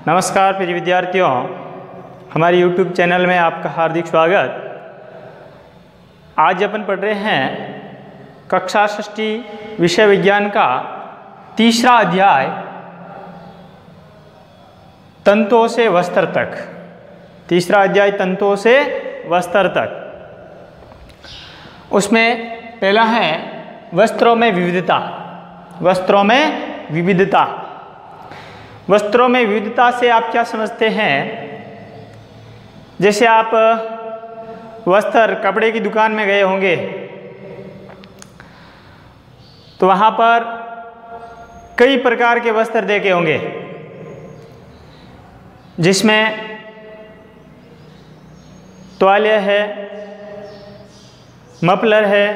नमस्कार प्रिय विद्यार्थियों, हमारे YouTube चैनल में आपका हार्दिक स्वागत। आज अपन पढ़ रहे हैं कक्षा षष्ठी विषय विज्ञान का तीसरा अध्याय तंतुओं से वस्त्र तक। तीसरा अध्याय तंतुओं से वस्त्र तक। उसमें पहला है वस्त्रों में विविधता। वस्त्रों में विविधता। वस्त्रों में विविधता से आप क्या समझते हैं? जैसे आप वस्त्र कपड़े की दुकान में गए होंगे तो वहाँ पर कई प्रकार के वस्त्र देखे होंगे, जिसमें तौलिया है, मफलर है,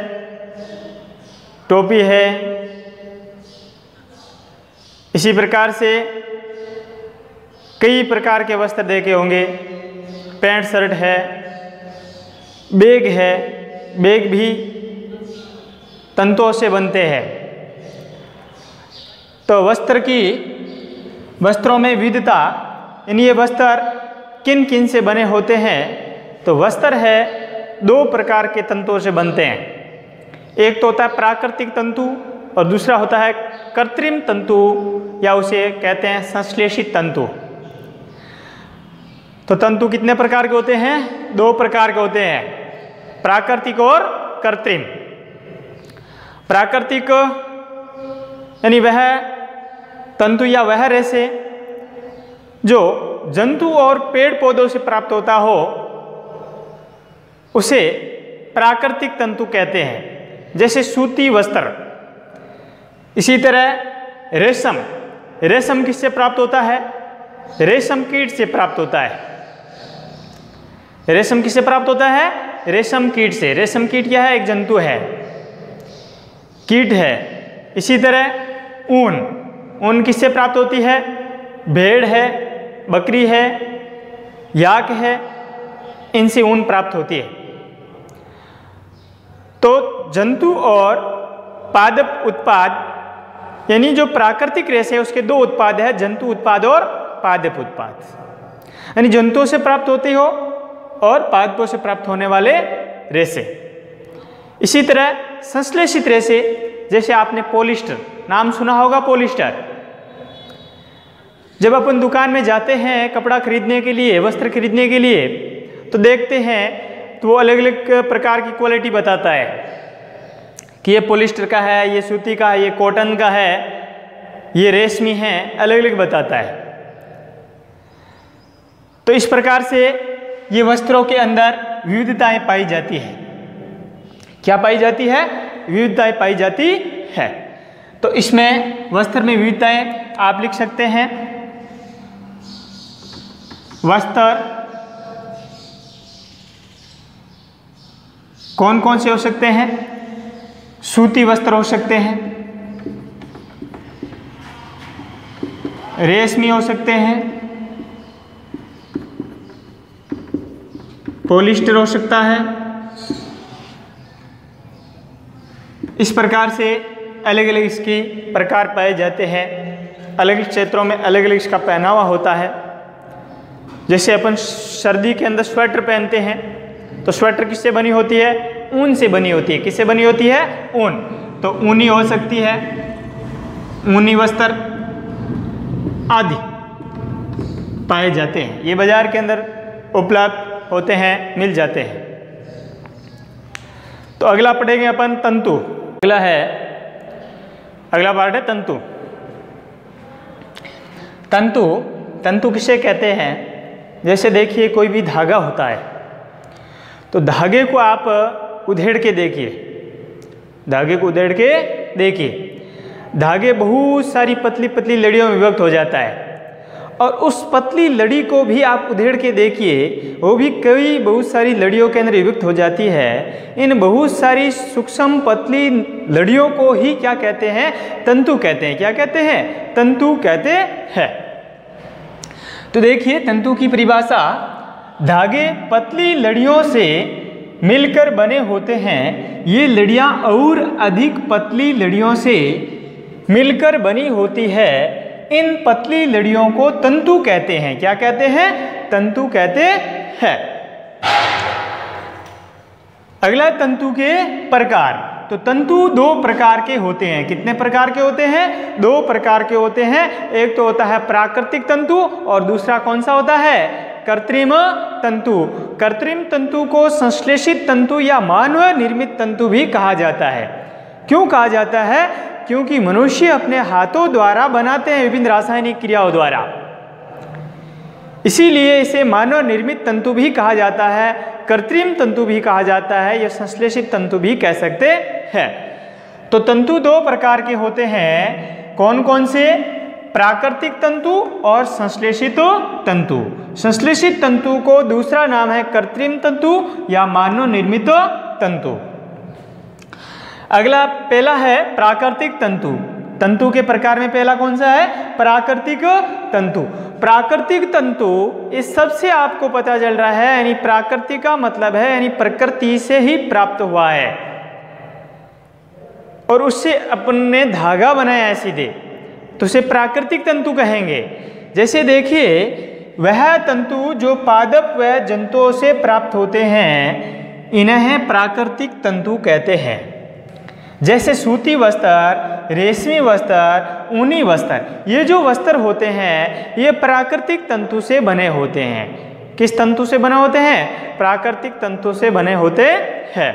टोपी है। इसी प्रकार से कई प्रकार के वस्त्र देखे होंगे। पैंट शर्ट है, बैग है। बैग भी तंतुओं से बनते हैं। तो वस्त्रों में विविधता, यानी ये वस्त्र किन किन से बने होते हैं? तो वस्त्र है दो प्रकार के तंतुओं से बनते हैं। एक तो होता है प्राकृतिक तंतु और दूसरा होता है कृत्रिम तंतु, या उसे कहते हैं संश्लेषित तंतु। तो तंतु कितने प्रकार के होते हैं? दो प्रकार के होते हैं, प्राकृतिक और कृत्रिम। प्राकृतिक यानी वह तंतु या वह रेशे जो जंतु और पेड़ पौधों से प्राप्त होता हो, उसे प्राकृतिक तंतु कहते हैं, जैसे सूती वस्त्र। इसी तरह रेशम। रेशम किससे प्राप्त होता है? रेशम कीट से प्राप्त होता है। रेशम किससे प्राप्त होता है? रेशम कीट से। रेशम कीट क्या है? एक जंतु है, कीट है। इसी तरह ऊन। ऊन किससे प्राप्त होती है? भेड़ है, बकरी है, याक है, इनसे ऊन प्राप्त होती है। तो जंतु और पादप उत्पाद, यानी जो प्राकृतिक रेशे है उसके दो उत्पाद है, जंतु उत्पाद और पादप उत्पाद। यानी जंतुओं से प्राप्त होती हो और पादपों से प्राप्त होने वाले रेशे। इसी तरह संश्लेषित रेशे, जैसे आपने पॉलिस्टर नाम सुना होगा। पॉलिस्टर, जब अपन दुकान में जाते हैं कपड़ा खरीदने के लिए, वस्त्र खरीदने के लिए, तो देखते हैं तो वो अलग अलग प्रकार की क्वालिटी बताता है कि ये पॉलिस्टर का है, ये सूती का है, ये कॉटन का है, ये रेशमी है, अलग अलग बताता है। तो इस प्रकार से ये वस्त्रों के अंदर विविधताएं पाई जाती है। क्या पाई जाती है? विविधताएं पाई जाती है। तो इसमें वस्त्र में विविधताएं आप लिख सकते हैं। वस्त्र कौन कौन से हो सकते हैं? सूती वस्त्र हो सकते हैं, रेशमी हो सकते हैं, पॉलिस्टर हो सकता है। इस प्रकार से अलग अलग इसके प्रकार पाए जाते हैं। अलग अलग क्षेत्रों में अलग अलग इसका पहनावा होता है। जैसे अपन सर्दी के अंदर स्वेटर पहनते हैं, तो स्वेटर किससे बनी होती है? ऊन से बनी होती है। किससे बनी होती है? ऊन। तो ऊनी हो सकती है, ऊनी वस्त्र आदि पाए जाते हैं। ये बाजार के अंदर उपलब्ध होते हैं, मिल जाते हैं। तो अगला पढ़ेंगे अपन तंतु। अगला पार्ट है तंतु। तंतु किसे कहते हैं? जैसे देखिए कोई भी धागा होता है, तो धागे को आप उधेड़ के देखिए। धागे को उधेड़ के देखिए, धागे बहुत सारी पतली पतली लड़ियों में विभक्त हो जाता है। और उस पतली लड़ी को भी आप उधेड़ के देखिए, वो भी कई बहुत सारी लड़ियों के अंदर विभक्त हो जाती है। इन बहुत सारी सूक्ष्म पतली लड़ियों को ही क्या कहते हैं? तंतु कहते हैं। क्या कहते हैं? तंतु कहते हैं। तो देखिए तंतु की परिभाषा, धागे पतली लड़ियों से मिलकर बने होते हैं। ये लड़ियां और अधिक पतली लड़ियों से मिलकर बनी होती है इन पतली लड़ियों को तंतु कहते हैं। क्या कहते हैं? तंतु कहते हैं। अगला तंतु के प्रकार। तो तंतु दो प्रकार के होते हैं। कितने प्रकार के होते हैं? दो प्रकार के होते हैं। एक तो होता है प्राकृतिक तंतु और दूसरा कौन सा होता है? कृत्रिम तंतु। कृत्रिम तंतु को संश्लेषित तंतु या मानव निर्मित तंतु भी कहा जाता है। क्यों कहा जाता है? क्योंकि मनुष्य अपने हाथों द्वारा बनाते हैं विभिन्न रासायनिक क्रियाओं द्वारा, इसीलिए इसे मानव निर्मित तंतु भी कहा जाता है, कृत्रिम तंतु भी कहा जाता है, या संश्लेषित तंतु भी कह सकते हैं। तो तंतु दो प्रकार के होते हैं। कौन कौन से? प्राकृतिक तंतु और संश्लेषित तंतु। संश्लेषित तंतु को दूसरा नाम है कृत्रिम तंतु या मानव निर्मित तंतु। अगला पहला है प्राकृतिक तंतु। तंतु के प्रकार में पहला कौन सा है? प्राकृतिक तंतु। प्राकृतिक तंतु इस सबसे आपको पता चल रहा है, यानी प्राकृतिक का मतलब है यानी प्रकृति से ही प्राप्त हुआ है और उससे अपने धागा बनाया है सीधे, तो उसे प्राकृतिक तंतु कहेंगे। जैसे देखिए, वह तंतु जो पादप व जंतुओं से प्राप्त होते हैं, इन्हें प्राकृतिक तंतु कहते हैं। जैसे सूती वस्त्र, रेशमी वस्त्र, ऊनी वस्त्र, ये जो वस्त्र होते हैं ये प्राकृतिक तंतु से बने होते हैं। किस तंतु से बने होते हैं? प्राकृतिक तंतु से बने होते हैं।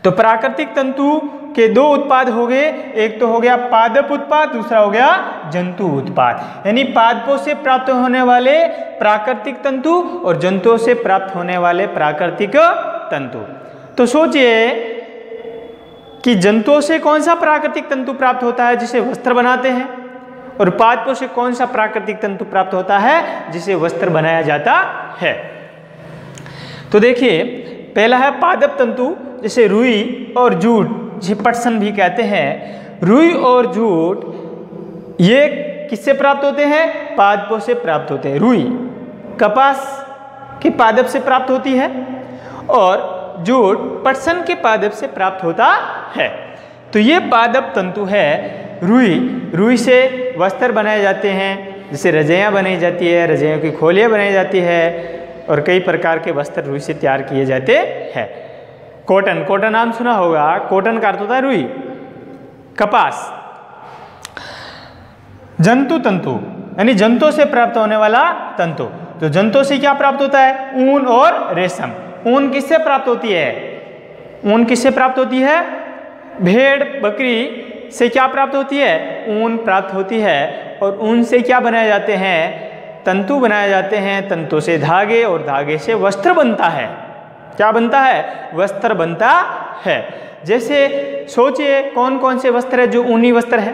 तो प्राकृतिक तंतु के दो उत्पाद हो गए, एक तो हो गया पादप उत्पाद, दूसरा हो गया जंतु उत्पाद। यानी पादपों से प्राप्त होने वाले प्राकृतिक तंतु और जंतुओं से प्राप्त होने वाले प्राकृतिक तंतु। तो सोचिए कि जंतुओं से कौन सा प्राकृतिक तंतु प्राप्त होता है जिसे वस्त्र बनाते हैं, और पादपों से कौन सा प्राकृतिक तंतु प्राप्त होता है जिसे वस्त्र बनाया जाता है। तो देखिए, पहला है पादप तंतु, जैसे रुई और जूट, जिसे पटसन भी कहते हैं। रुई और जूट ये किससे प्राप्त होते हैं? पादपों से प्राप्त होते हैं। रुई कपास के पादप से प्राप्त होती है और जूट पटसन के पादप से प्राप्त होता है। तो ये पादप तंतु है। रुई से वस्त्र बनाए जाते हैं, जैसे रजाइयाँ बनाई जाती है, रजाइयों की खोलियाँ बनाई जाती है और कई प्रकार के वस्त्र रुई से तैयार किए जाते हैं। कॉटन नाम सुना होगा। कॉटन का अर्थ होता है रुई। कपास। जंतु तंतु यानी जंतुओं से प्राप्त होने वाला तंतु। तो जंतुओं से क्या प्राप्त होता है? ऊन और रेशम। ऊन किससे प्राप्त होती है? ऊन किससे प्राप्त होती है? भेड़ बकरी से क्या प्राप्त होती है? ऊन प्राप्त होती है। और ऊन से क्या बनाए जाते हैं? तंतु बनाए जाते हैं। तंतु से धागे और धागे से वस्त्र बनता है। क्या बनता है? वस्त्र बनता है। जैसे सोचिए, कौन कौन से वस्त्र है जो ऊनी वस्त्र है?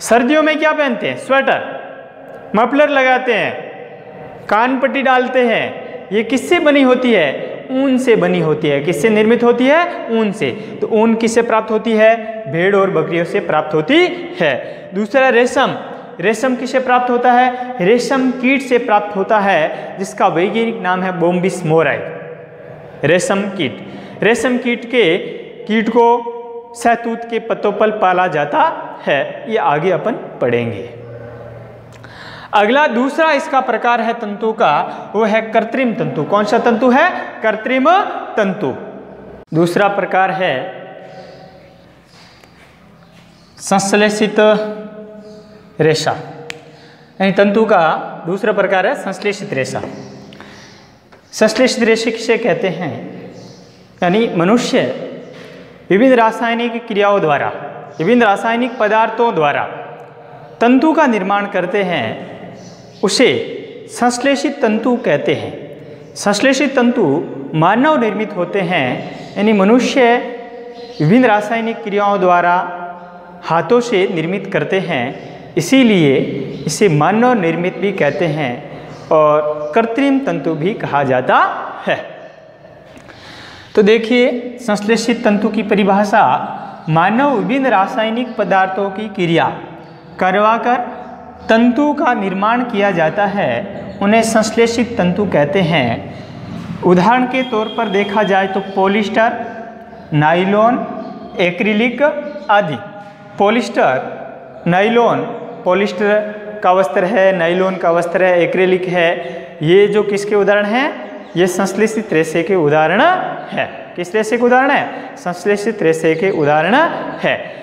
सर्दियों में क्या पहनते हैं? स्वेटर, मफलर लगाते हैं, कान पट्टी डालते हैं। ये किससे बनी होती है? ऊन से बनी होती है। किससे निर्मित होती है? ऊन से। तो ऊन किससे प्राप्त होती है? भेड़ और बकरियों से प्राप्त होती है। दूसरा रेशम। रेशम किससे प्राप्त होता है? रेशम कीट से प्राप्त होता है, जिसका वैज्ञानिक नाम है बोम्बिस मोराई। रेशम कीट। रेशम कीट को सहतूत के पत्तों पर पाला जाता है। ये आगे अपन पढ़ेंगे। अगला दूसरा इसका प्रकार है तंतु का, वो है कृत्रिम तंतु। कौन सा तंतु है? कृत्रिम तंतु। दूसरा प्रकार है संश्लेषित रेशा। यानी तंतु का दूसरा प्रकार है संश्लेषित रेशा। संश्लेषित रेशा किसे कहते हैं? यानी मनुष्य विभिन्न रासायनिक क्रियाओं द्वारा, विभिन्न रासायनिक पदार्थों द्वारा तंतु का निर्माण करते हैं, उसे संश्लेषित तंतु कहते हैं। संश्लेषित तंतु मानव निर्मित होते हैं, यानी मनुष्य विभिन्न रासायनिक क्रियाओं द्वारा हाथों से निर्मित करते हैं, इसीलिए इसे मानव निर्मित भी कहते हैं और कृत्रिम तंतु भी कहा जाता है। तो देखिए, संश्लेषित तंतु की परिभाषा: मानव विभिन्न रासायनिक पदार्थों की क्रिया करवाकर तंतु का निर्माण किया जाता है, उन्हें संश्लेषित तंतु कहते हैं। उदाहरण के तौर पर देखा जाए तो पॉलिस्टर, नायलॉन, एक्रिलिक आदि। पॉलिस्टर, नाइलॉन, पॉलिस्टर का वस्त्र है, नाइलॉन का वस्त्र है, एक्रेलिक है, ये जो किसके उदाहरण हैं? ये संश्लेषित रेशे के उदाहरण है। किस रेशे के उदाहरण है? संश्लेषित रेशे के उदाहरण है।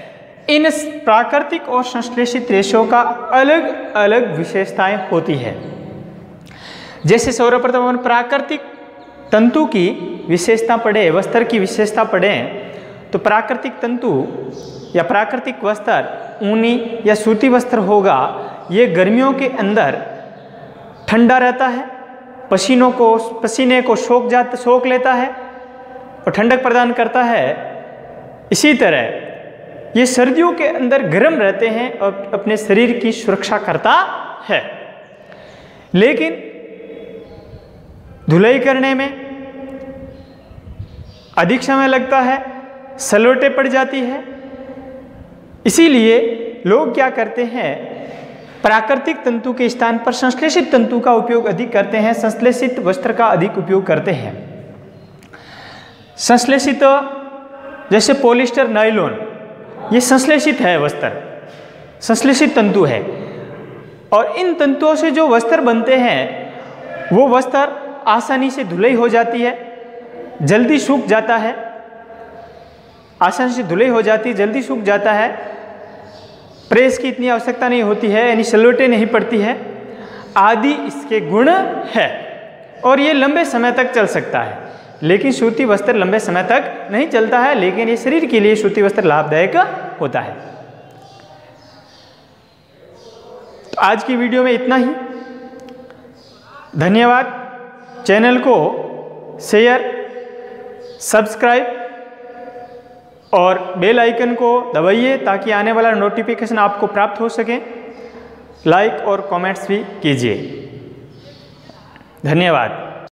इन प्राकृतिक और संश्लेषित रेशों का अलग अलग विशेषताएं होती है। जैसे सर्वप्रथम अपन प्राकृतिक तंतु की विशेषता पढ़े, वस्त्र की विशेषता पढ़ें, तो प्राकृतिक तंतु या प्राकृतिक वस्त्र ऊनी या सूती वस्त्र होगा। ये गर्मियों के अंदर ठंडा रहता है, पसीने को सोख लेता है और ठंडक प्रदान करता है। इसी तरह ये सर्दियों के अंदर गर्म रहते हैं और अपने शरीर की सुरक्षा करता है। लेकिन धुलाई करने में अधिक समय लगता है, सलवटें पड़ जाती है। इसीलिए लोग क्या करते हैं? प्राकृतिक तंतु के स्थान पर संश्लेषित तंतु का उपयोग अधिक करते हैं, संश्लेषित वस्त्र का अधिक उपयोग करते हैं। संश्लेषित जैसे पॉलिस्टर, नाइलॉन, ये संश्लेषित है वस्त्र, संश्लेषित तंतु है। और इन तंतुओं से जो वस्त्र बनते हैं वो वस्त्र आसानी से धुलाई हो जाती है, जल्दी सूख जाता है, आसानी से धुलाई हो जाती है, जल्दी सूख जाता है, प्रेस की इतनी आवश्यकता नहीं होती है, यानी सलवटें नहीं पड़ती है, आदि इसके गुण है। और ये लंबे समय तक चल सकता है। लेकिन सूती वस्त्र लंबे समय तक नहीं चलता है, लेकिन ये शरीर के लिए सूती वस्त्र लाभदायक होता है। तो आज की वीडियो में इतना ही। धन्यवाद। चैनल को शेयर, सब्सक्राइब और बेल आइकन को दबाइए ताकि आने वाला नोटिफिकेशन आपको प्राप्त हो सके। लाइक और कमेंट्स भी कीजिए। धन्यवाद।